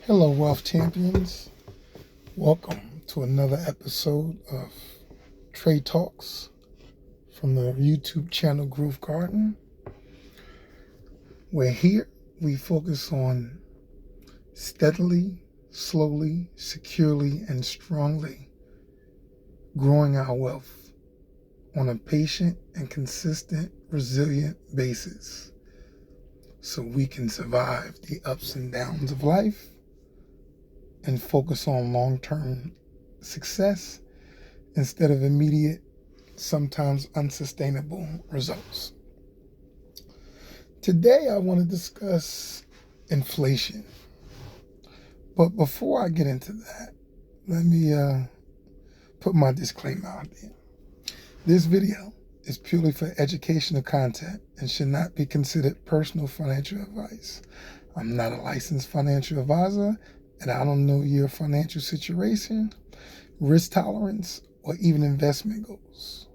Hello, Wealth Champions. Welcome to another episode of Trade Talks from the YouTube channel Groove Garden. Where here we focus on steadily, slowly, securely, and strongly growing our wealth on a patient and consistent, resilient basis so we can survive the ups and downs of life and focus on long-term success instead of immediate, sometimes unsustainable results. Today, I want to discuss inflation. But before I get into that, let me put my disclaimer out there. This video is purely for educational content and should not be considered personal financial advice. I'm not a licensed financial advisor, and I don't know your financial situation, risk tolerance, or even investment goals.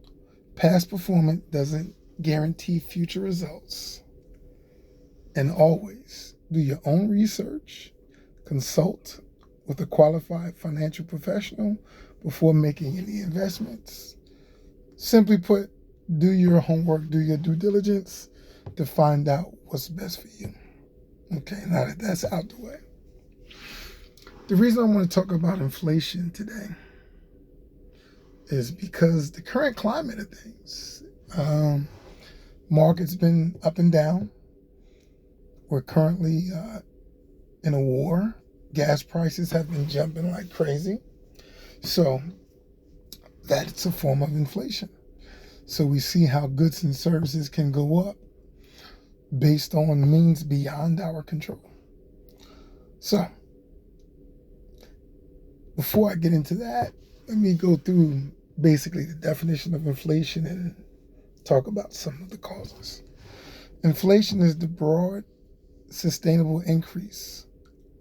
Past performance doesn't guarantee future results. And always do your own research, consult with a qualified financial professional before making any investments. Simply put, do your homework, do your due diligence to find out what's best for you. Okay, now that that's out the way. The reason I want to talk about inflation today is because the current climate of things, market's been up and down. We're currently in a war. Gas prices have been jumping like crazy. So that's a form of inflation. So we see how goods and services can go up based on means beyond our control. So before I get into that, let me go through basically the definition of inflation and talk about some of the causes. Inflation is the broad, sustainable increase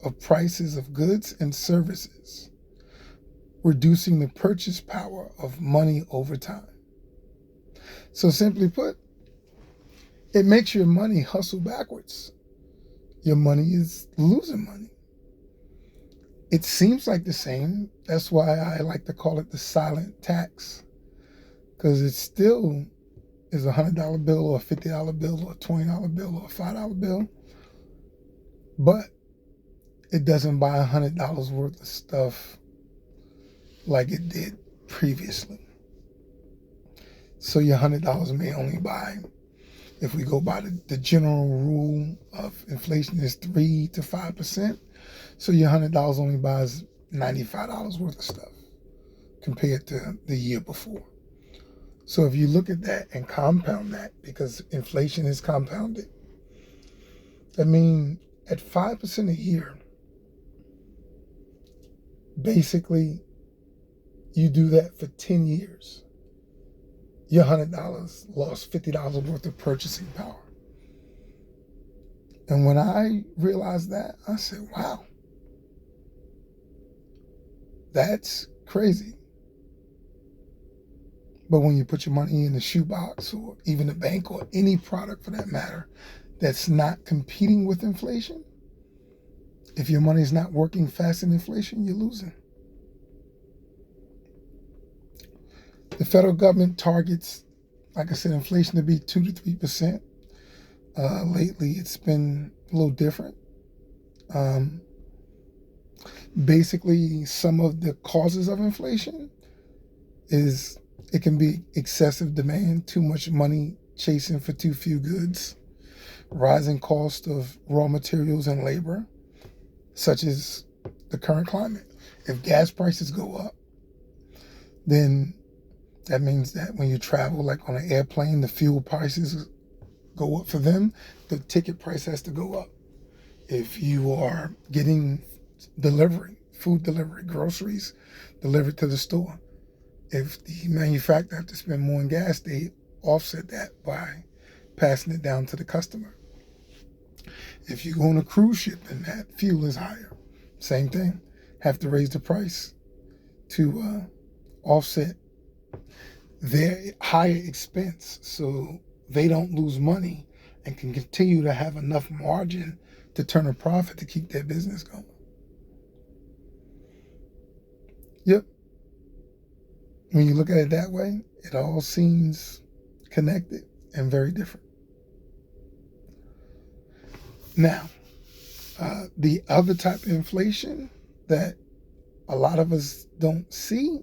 of prices of goods and services, reducing the purchase power of money over time. So simply put, it makes your money hustle backwards. Your money is losing money. It seems like the same. That's why I like to call it the silent tax, because it still is a $100 bill or a $50 bill or a $20 bill or a $5 bill, but it doesn't buy $100 worth of stuff like it did previously. So your $100 may only buy, if we go by the general rule of inflation is 3 to 5%, so your $100 only buys $95 worth of stuff compared to the year before. So if you look at that and compound that, because inflation is compounded, I mean, at 5% a year, basically you do that for 10 years. Your $100 lost $50 worth of purchasing power. And when I realized that, I said, wow, that's crazy. But when you put your money in the shoebox or even the bank or any product for that matter that's not competing with inflation, if your money's not working fast in inflation, you're losing. The federal government targets, like I said, inflation to be 2 to 3%. Lately, it's been a little different. Basically, some of the causes of inflation is it can be excessive demand, too much money chasing for too few goods, rising cost of raw materials and labor, such as the current climate. If gas prices go up, then that means that when you travel, like on an airplane, the fuel prices go up for them, the ticket price has to go up. If you are getting delivery, food delivery, groceries delivered to the store, if the manufacturer have to spend more on gas, they offset that by passing it down to the customer. If you go on a cruise ship and that fuel is higher, same thing, have to raise the price to offset their higher expense so they don't lose money and can continue to have enough margin to turn a profit to keep their business going. Yep. When you look at it that way, it all seems connected and very different. Now, the other type of inflation that a lot of us don't see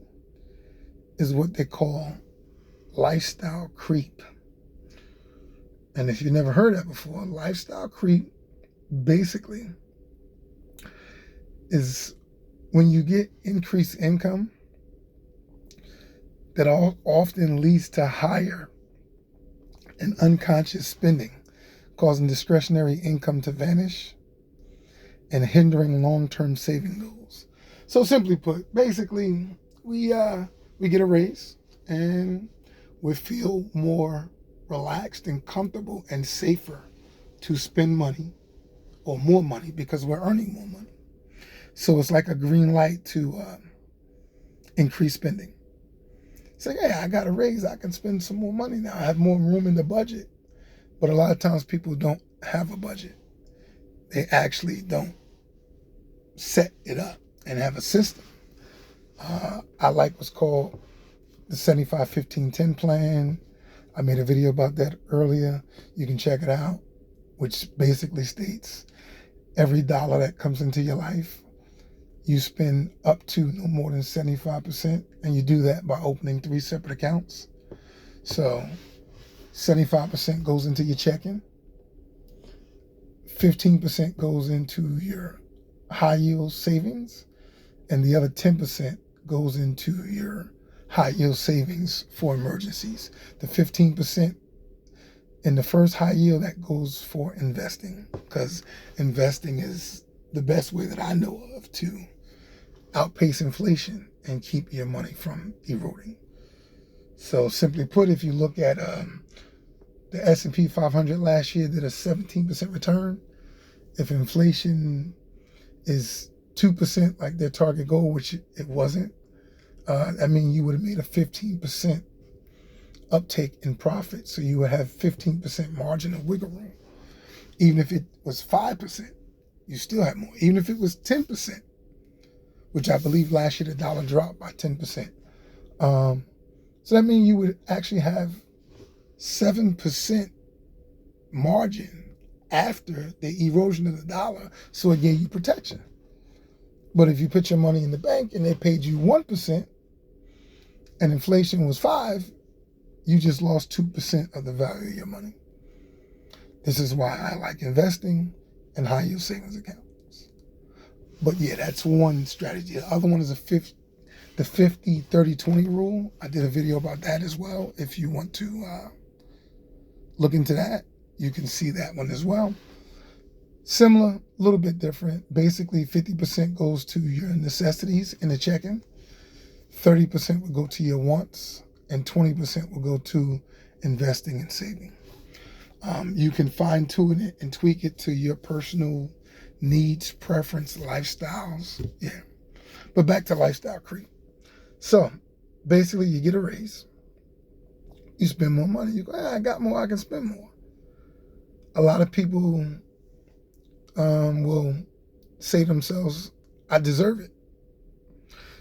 is what they call lifestyle creep. And if you've never heard that before, lifestyle creep basically is when you get increased income that often leads to higher and unconscious spending, causing discretionary income to vanish and hindering long-term saving goals. So simply put, basically, we get a raise and we feel more relaxed and comfortable and safer to spend money or more money because we're earning more money. So it's like a green light to increase spending. Say, hey, I got a raise, I can spend some more money now. I have more room in the budget. But a lot of times people don't have a budget. They actually don't set it up and have a system. I like what's called the 75-15-10 plan. I made a video about that earlier. You can check it out, which basically states every dollar that comes into your life, you spend up to no more than 75%, and you do that by opening 3 separate accounts. So 75% goes into your checking, 15% goes into your high yield savings, and the other 10% goes into your high yield savings for emergencies. The 15% in the first high yield, that goes for investing, because investing is the best way that I know of to outpace inflation and keep your money from eroding. So simply put, if you look at the S&P 500 last year did a 17% return. If inflation is 2% like their target goal, which it wasn't, I mean, you would have made a 15% uptake in profit. So you would have 15% margin of wiggle room. Even if it was 5%, you still have more. Even if it was 10%, which I believe last year the dollar dropped by 10%. So that means you would actually have 7% margin after the erosion of the dollar. So it gave you protection. But if you put your money in the bank and they paid you 1% and inflation was 5%, you just lost 2% of the value of your money. This is why I like investing in high yield savings accounts. But yeah, that's one strategy. The other one is the 50-30-20 rule. I did a video about that as well. If you want to look into that, you can see that one as well. Similar, a little bit different. Basically, 50% goes to your necessities in the checking, 30% will go to your wants, and 20% will go to investing and saving. You can fine tune it and tweak it to your personal needs, preference, lifestyles. Yeah. But back to lifestyle creep. So basically, you get a raise, you spend more money, you go, I got more, I can spend more. A lot of people will say to themselves, I deserve it.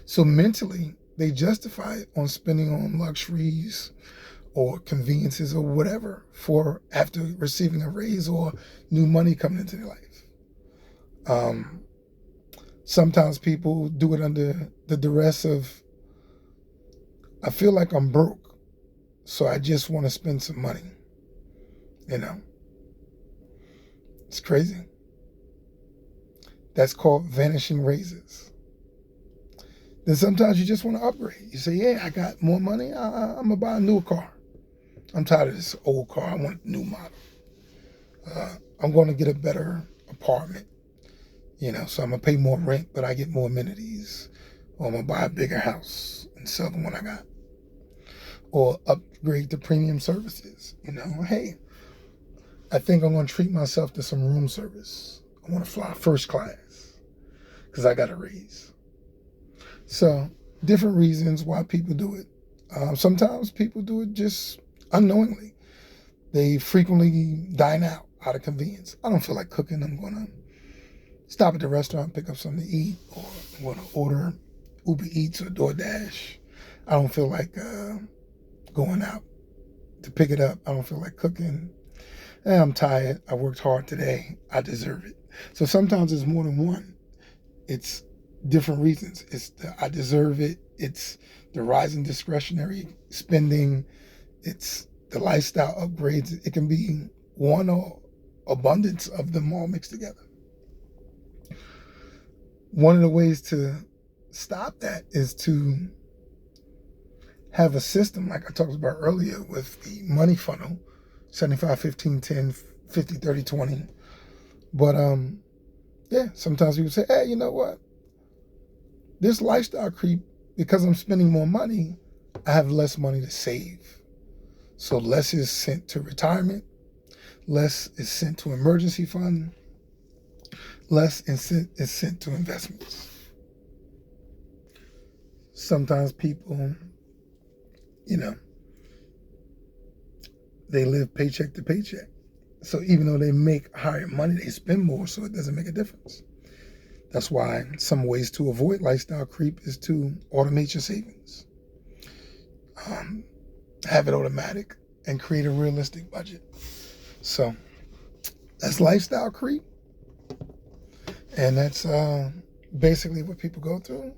So mentally, they justify it on spending on luxuries or conveniences or whatever for after receiving a raise or new money coming into their life. Sometimes people do it under the duress of, I feel like I'm broke, so I just want to spend some money. You know, it's crazy. That's called vanishing raises. Then sometimes you just want to upgrade. You say, yeah, I got more money. I'm going to buy a new car. I'm tired of this old car. I want a new model. I'm going to get a better apartment. You know, so I'm going to pay more rent, but I get more amenities. Or I'm going to buy a bigger house and sell the one I got. Or upgrade to premium services. You know, hey, I think I'm going to treat myself to some room service. I want to fly first class because I got a raise. So different reasons why people do it. Sometimes people do it just unknowingly. They frequently dine out of convenience. I don't feel like cooking. I'm going to stop at the restaurant, pick up something to eat, or I'm going to order Uber Eats or DoorDash. I don't feel like going out to pick it up. I don't feel like cooking. I'm tired. I worked hard today. I deserve it. So sometimes it's more than one. It's different reasons. It's the I deserve it. It's the rise in discretionary spending. It's the lifestyle upgrades. It can be one or abundance of them all mixed together. One of the ways to stop that is to have a system like I talked about earlier with the money funnel, 75, 15, 10, 50, 30, 20. But yeah, sometimes people say, hey, you know what? This lifestyle creep, because I'm spending more money, I have less money to save. So less is sent to retirement, less is sent to emergency fund, less is sent to investments. Sometimes people, they live paycheck to paycheck. So even though they make higher money, they spend more, so it doesn't make a difference. That's why some ways to avoid lifestyle creep is to automate your savings. Have it automatic and create a realistic budget. So that's lifestyle creep. And that's basically what people go through.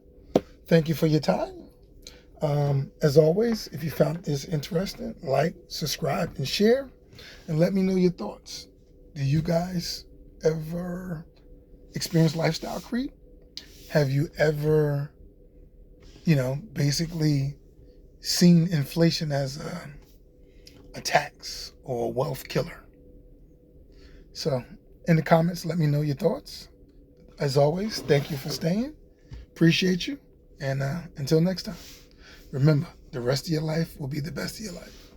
Thank you for your time. As always, if you found this interesting, like, subscribe, and share, and let me know your thoughts. Do you guys ever experience lifestyle creep? Have you ever, basically seen inflation as a tax or a wealth killer? So in the comments, let me know your thoughts. As always, thank you for staying. Appreciate you. And until next time, remember, the rest of your life will be the best of your life.